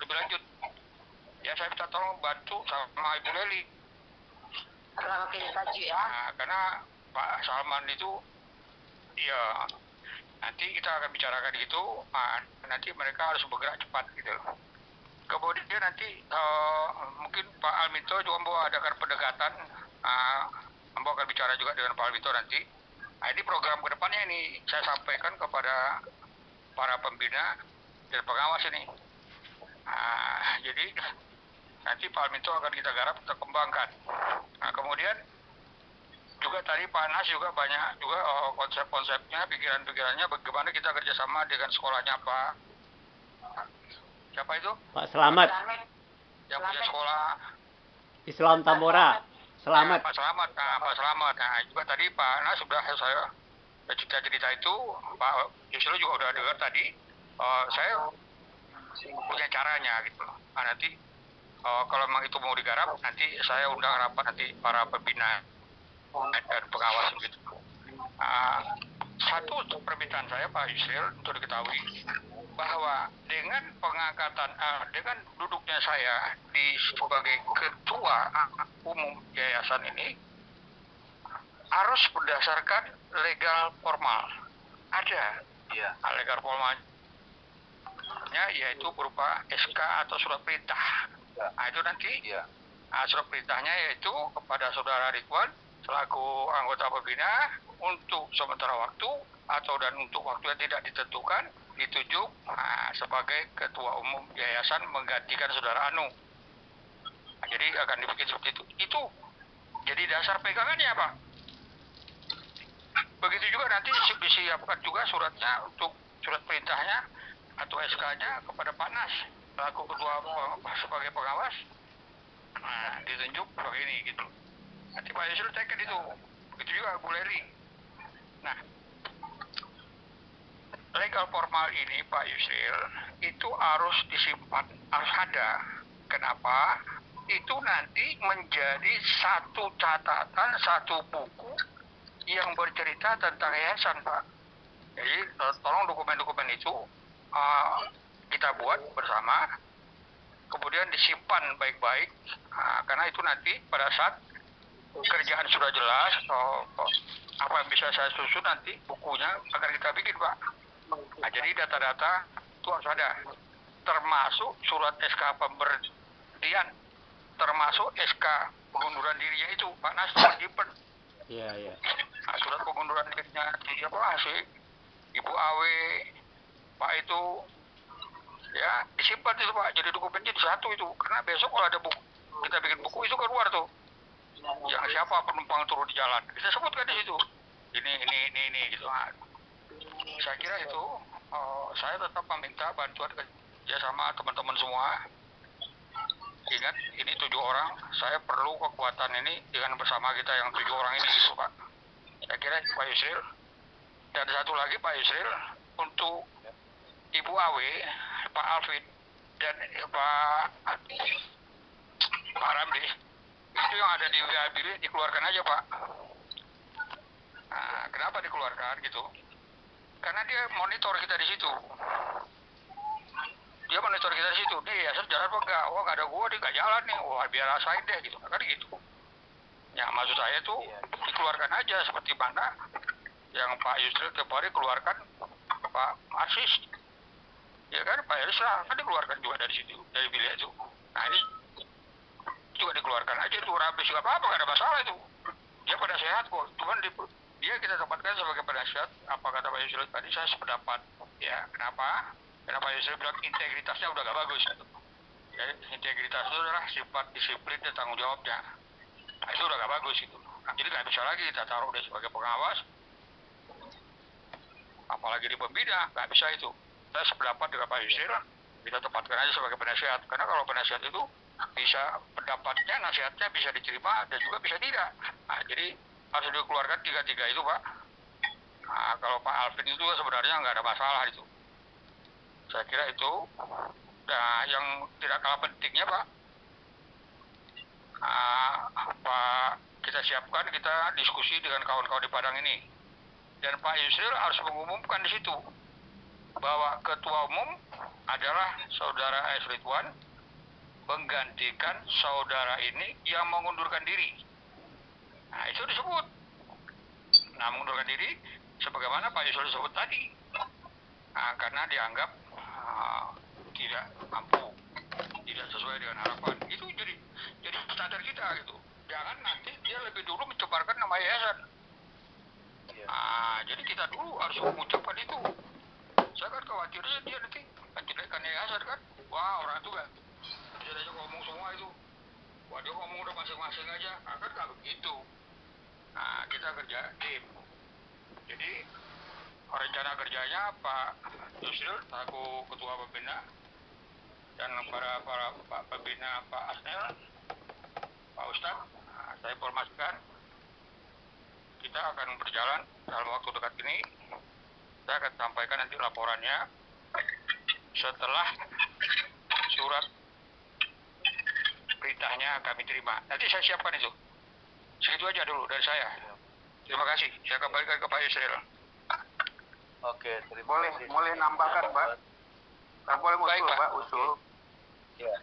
lanjut. Ya saya minta tolong bantu sama Ibu Leli. Kalau kita kaji ya. Karena Pak Salman itu, ya nanti kita akan bicarakan gitu. Nanti mereka harus bergerak cepat gitu. Kemudian nanti mungkin Pak Alminto juga mau adakan pendekatan. Ambo akan bicara juga dengan Pak Alminto nanti. Ini program kedepannya ini saya sampaikan kepada para pembina dan pengawas ini. Jadi nanti Pak Alminto akan kita garap, kita kembangkan. Kemudian juga tadi Pak Nas juga banyak juga konsep-konsepnya, pikiran-pikirannya bagaimana kita kerjasama dengan sekolahnya Pak. Siapa itu? Pak Selamat. Yang punya sekolah Islam Tambora. Selamat. Pak Selamat. Pak Selamat. Juga tadi Pak Nas sudah saya cerita itu, Pak Yusro juga udah dengar tadi. Saya punya caranya gitu. Nanti kalau memang itu mau digarap, nanti saya undang rapat nanti para pembina dan pengawas gitu. Satu permintaan saya Pak Yusril untuk diketahui bahwa dengan pengangkatan, dengan duduknya saya sebagai ketua umum yayasan ini harus berdasarkan legal formal. Ada legal formalnya, yaitu berupa SK atau surat perintah. Itu nanti surat perintahnya yaitu kepada Saudara Ridwan selaku anggota pembina untuk sementara waktu atau dan untuk waktu yang tidak ditentukan ditunjuk sebagai ketua umum yayasan menggantikan Saudara Anu. Jadi akan dibikin seperti itu. Itu jadi dasar pegangannya Pak. Begitu juga nanti disiapkan juga suratnya untuk surat perintahnya atau SK-nya kepada Pak Nas selaku ketua sebagai pengawas. Ditunjuk sebagai ini gitu. Nanti Pak Yusril tekan itu. Begitu juga Bu Leri. Nah, legal formal ini Pak Yusril itu harus disimpan, harus ada. Kenapa? Itu nanti menjadi satu catatan, satu buku yang bercerita tentang yayasan Pak. Jadi tolong dokumen-dokumen itu kita buat bersama, kemudian disimpan baik-baik, karena itu nanti pada saat kerjaan sudah jelas, apa yang bisa saya susun nanti bukunya akan kita bikin Pak. Jadi data-data itu harus ada, termasuk surat SK pemberhentian, termasuk SK pengunduran dirinya itu Pak Nas simpen. Iya. Surat pengunduran dirinya si Ibu Awe Pak itu ya disimpan itu Pak, jadi dokumennya di satu itu, karena besok kalau ada buku kita bikin buku itu keluar tuh yang siapa penumpang turun di jalan kita sebutkan di situ ini gitu. Saya kira itu saya tetap meminta bantuan kerja sama teman-teman semua. Ingat ini 7 orang, saya perlu kekuatan ini dengan bersama kita yang 7 orang ini gitu Pak. Saya kira Pak Yusril dan satu lagi Pak Yusril untuk Ibu Awe, Pak Alvin dan Pak Ramli itu yang ada di WA bilik dikeluarkan aja Pak. Kenapa dikeluarkan gitu? Karena dia monitor kita di situ. Dia monitor kita di situ. Nih ya jalan apa enggak? Oh nggak ada gua, dia nggak jalan nih. Wah biar rasain deh gitu. Kan gitu. Ya maksud saya tuh dikeluarkan aja seperti mana yang Pak Yusril tiap hari keluarkan Pak Asis. Ya kan Pak Elsa kan dikeluarkan juga dari situ, dari bilik itu. Nah ini juga dikeluarkan aja tuh habis juga apa nggak ada masalah itu. Dia pada sehat kok. Cuman dia kita tempatkan sebagai penasihat. Apa kata Pak Yusril tadi saya sependapat. Ya kenapa? Kenapa Yusril bilang integritasnya udah gak bagus. Ya, integritas itu adalah sifat disiplin dan tanggung jawabnya. Nah, itu udah gak bagus itu. Nah, jadi gak bisa lagi kita taruh dia sebagai pengawas. Apalagi di pembina, gak bisa itu. Saya sependapat dengan Pak Yusril, kita tempatkan aja sebagai penasihat. Karena kalau penasihat itu bisa pendapatnya, nasihatnya bisa diterima dan juga bisa tidak. Nah, jadi harus dikeluarkan 3-3 itu Pak. Nah, kalau Pak Alvin itu sebenarnya nggak ada masalah itu. Saya kira itu. Nah, yang tidak kalah pentingnya Pak, kita siapkan, kita diskusi dengan kawan-kawan di Padang ini. Dan Pak Yusril harus mengumumkan di situ bahwa ketua umum adalah saudara S. Ridwan menggantikan saudara ini yang mengundurkan diri. Nah, itu disebut. Nah, mengundurkan diri sebagaimana Pak Yusril sebut tadi. Nah, karena dianggap tidak mampu, tidak sesuai dengan harapan. Itu jadi standar kita gitu. Jangan nanti dia lebih dulu mencemarkan nama yayasan. Jadi kita dulu harus mengucapkan itu. Saya kan khawatirnya dia nanti menjelekkan yayasan kan. Wah, orang itu kan dia aja ngomong semua itu. Wah, dia ngomong udah masing-masing aja. Nah, kan kalau begitu. Nah, kita kerja tim. Jadi rencana kerjanya Pak Yusril selaku ketua pembina dan para Pak pembina Pak Asnel, Pak Ustadz, saya informasikan kita akan berjalan dalam waktu dekat ini. Saya akan sampaikan nanti laporannya setelah surat perintahnya kami terima. Nanti saya siapkan itu. Segitu aja dulu dari saya. Terima kasih. Saya kembalikan ke Pak Yusril. Oke, terima kasih. Boleh nambahkan, Pak? Boleh usul, Baik, Pak, usul. Ya.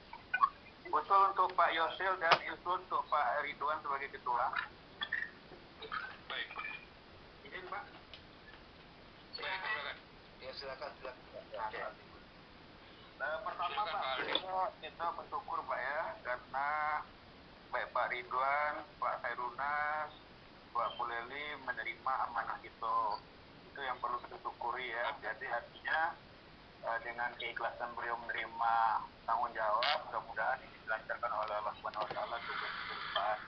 Usul untuk Pak Yusril dan usul untuk Pak Ridwan sebagai ketua. Baik. Izin, Pak. Silakan. Ya, silakan. Oke. Pertama Pak, kita bersyukur Pak ya, karena baik Pak Ridwan, Pak Khairunas, Pak Buleli menerima amanah itu yang perlu kita syukuri ya. Jadi artinya dengan keikhlasan beliau menerima tanggung jawab, mudah-mudahan ini dilancarkan oleh Allah Subhanahu Wa Taala tugas depan.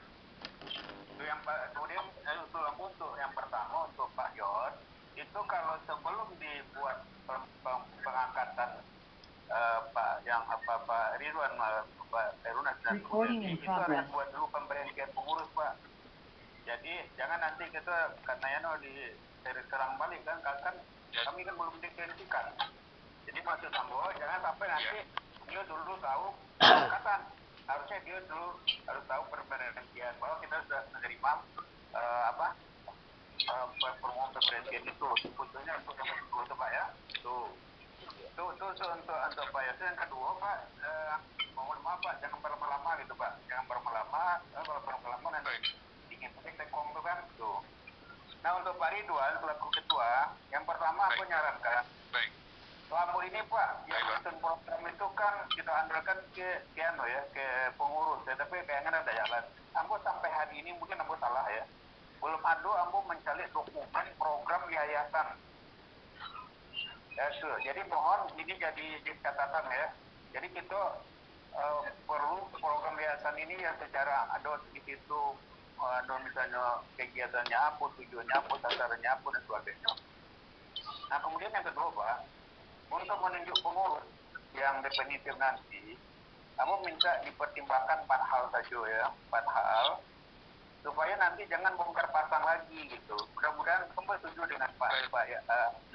Itu yang kemudian untuk yang pertama untuk Pak Yon, itu kalau sebelum dibuat pengangkatan Pak Ridwan, Pak Khairunas dan Buleli, itu harus buat dulu pemberhentian pengurus Pak. Jadi jangan nanti kita karena serang balik kan kami kan belum diberhentikan. Jadi maksud Sambo jangan sampai nanti dia dulu tahu angkatan, harusnya dia dulu harus tahu pemberhentian bahwa kita sudah menerima permohonan pemberhentian itu sebetulnya untuk yang kedua itu Pak ya. Itu untuk Pak Yusril. Yang kedua Pak, mohon maaf Pak, jangan berlama-lama gitu Pak, jangan berlama-lama. Kalau berlama-lama nanti ingin tekong tuh kan tuh. Nah untuk Pak Ridwan selaku ketua, yang pertama aku nyarankan, selama ini Pak, yang menyusun program itu kan kita andalkan ke pengurus, ya, tapi kayaknya ada jalan. Ambo sampai hari ini mungkin Ambo salah ya, belum ada Ambo mencari dokumen program yayasan. Ya, jadi mohon ini jadi catatan ya. Jadi kita perlu program yayasan ini yang secara ada di situ. Misalnya kegiatannya apa, tujuannya apa, sasarannya apa, dan sebagainya. Nah kemudian yang kedua Pak, untuk menunjuk pengurus yang definitif nanti, kamu minta dipertimbangkan 4 hal saja ya, 4 hal, supaya nanti jangan bongkar pasang lagi gitu. Mudah-mudahan kamu setuju dengan Pak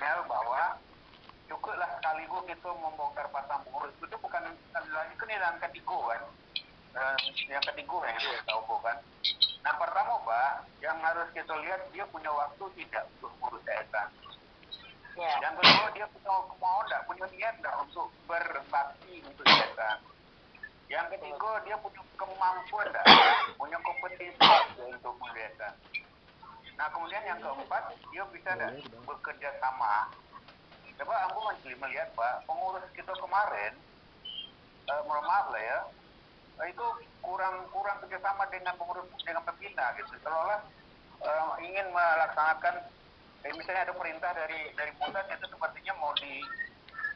Nel bahwa cukuplah sekaligus itu membongkar pasang pengurus itu bukan lagi kendaraan ketiga kan. Yang ketiga yang kita tahu kan. Nah pertama Pak, yang harus kita lihat dia punya waktu tidak untuk mengurus yayasan. Yeah. Yang kedua dia punya niat enggak untuk berbakti untuk yayasan. Yang ketiga dia punya kemampuan enggak, punya kompetensi untuk yayasan. Nah kemudian yang keempat dia bisa enggak bekerja sama. Coba aku melihat Pak, pengurus kita kemarin, mohon maaf lah ya, itu kurang kerjasama dengan pengurus dengan pembina gitu. Seolah ingin melaksanakan, misalnya ada perintah dari pusat itu sepertinya mau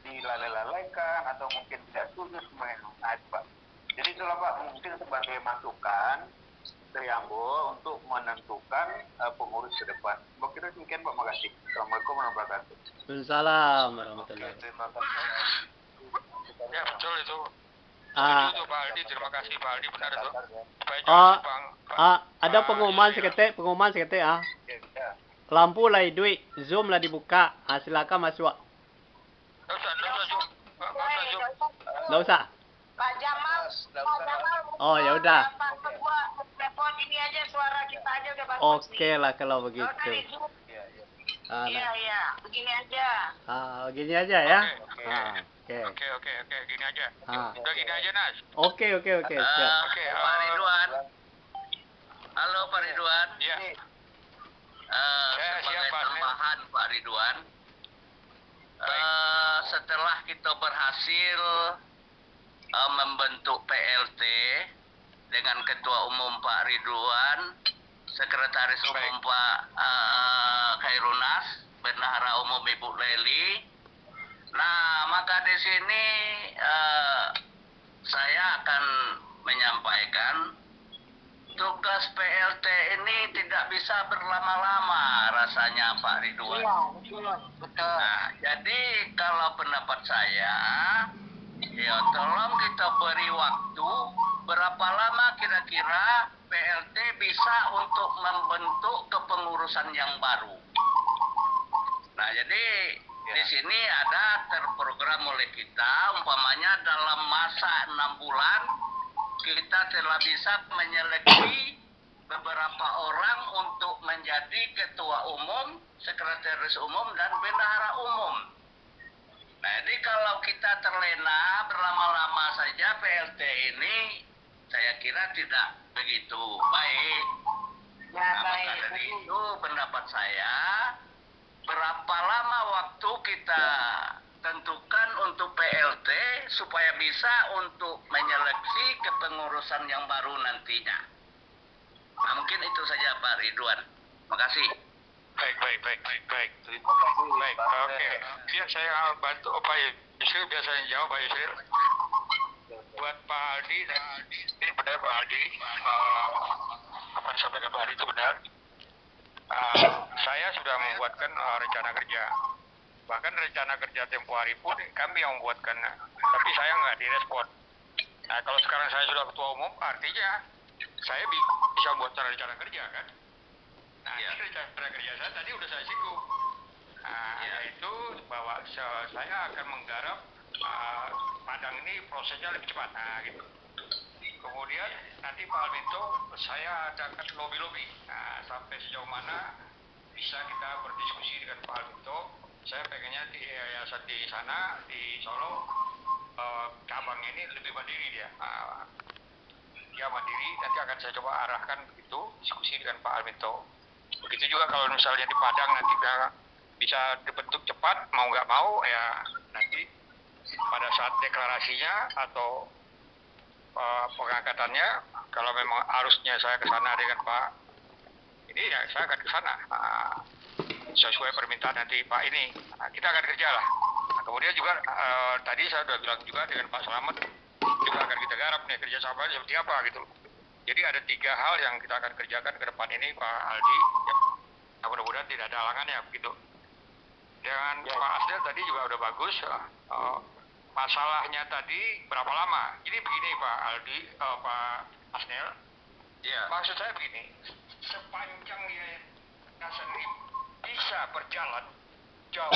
dilalaikan atau mungkin tidak setuju semuanya. Nah, Pak. Jadi itulah Pak, mungkin sebagai masukan dari Ambo untuk menentukan pengurus ke depan. Mungkin demikian Pak, makasih. Assalamualaikum warahmatullahi wabarakatuh. Waalaikumsalam warahmatullahi wabarakatuh. Terima kasih. Ya betul itu. Itu Pak Aldi, terima kasih Pak Aldi, benar itu. Ada pengumuman seketik Ya. lampu lah duit, Zoom lah dibuka. Silakan masuk. Nggak usah. Pak Jamal, Oh, ya udah. Pak Ketua, telepon ini aja suara kita aja udah bagus. Oke lah kalau begitu. Iya, begini aja. Gini aja ya. Oke, gini aja. Ah. Udah gini aja, Nas. Oke, siap. Pak Ridwan. Halo Pak Ridwan. Iya. Sebagai siap, Pak. tambahan Pak Ridwan. Setelah kita berhasil membentuk PLT dengan Ketua Umum Pak Ridwan, Sekretaris Umum Pak Khairunas, Bendahara Umum Ibu Leli. Nah, maka di sini saya akan menyampaikan tugas PLT ini tidak bisa berlama-lama rasanya Pak Ridwan. Iya, betul. Nah, jadi kalau pendapat saya, ya tolong kita beri waktu berapa lama kira-kira PLT bisa untuk membentuk kepengurusan yang baru. Nah, jadi di sini ada terprogram oleh kita, umpamanya dalam masa 6 bulan kita telah bisa menyeleksi beberapa orang untuk menjadi ketua umum, sekretaris umum, dan bendahara umum. Nah, jadi kalau kita terlena berlama-lama saja PLT ini, saya kira tidak begitu baik. Ya, Nah, baik. maka dari itu pendapat saya, berapa lama waktu kita tentukan untuk PLT supaya bisa untuk menyeleksi kepengurusan yang baru nantinya. Nah, mungkin itu saja Pak Ridwan. Makasih. Baik. Oke. Biar saya bantu Pak Yusril, biar saya jawab Pak Yusril. Buat Pak Aldi, ini benar Pak Aldi. Apa yang disampaikan Pak Aldi itu benar. Saya sudah membuatkan rencana kerja. Bahkan rencana kerja tempo hari pun kami yang membuatkan, tapi saya nggak direspon. Nah, kalau sekarang saya sudah ketua umum, artinya saya bisa buat rencana kerja kan. Nah, ini rencana kerja saya tadi udah saya singgung. Yaitu bahwa saya akan menggarap Padang ini prosesnya lebih cepat. Nah, gitu. Kemudian nanti Pak Alminto saya adakan lobby-lobby. Nah, sampai sejauh mana bisa kita berdiskusi dengan Pak Alminto. Saya pengennya di yayasan di sana, di Solo, cabang ini lebih mandiri dia. Dia mandiri, nanti akan saya coba arahkan begitu, diskusi dengan Pak Alminto. Begitu juga kalau misalnya di Padang nanti bisa dibentuk cepat, mau nggak mau, ya nanti pada saat deklarasinya atau pengangkatannya, kalau memang harusnya saya ke sana dengan Pak ini, ya saya akan ke sana. Sesuai permintaan nanti Pak ini, kita akan kerja lah. Nah, kemudian juga tadi saya sudah bilang juga dengan Pak Slamet juga akan kita garap nih kerjasamanya seperti apa gitu. Jadi ada 3 hal yang kita akan kerjakan ke depan ini Pak Aldi. Ya, mudah-mudahan tidak ada halangannya begitu. Dengan Pak Asnel tadi juga udah bagus. Masalahnya tadi berapa lama? Jadi begini Pak Aldi, Pak Asnel. Ya. Maksud saya begini, sepanjang yayasan ini bisa berjalan jauh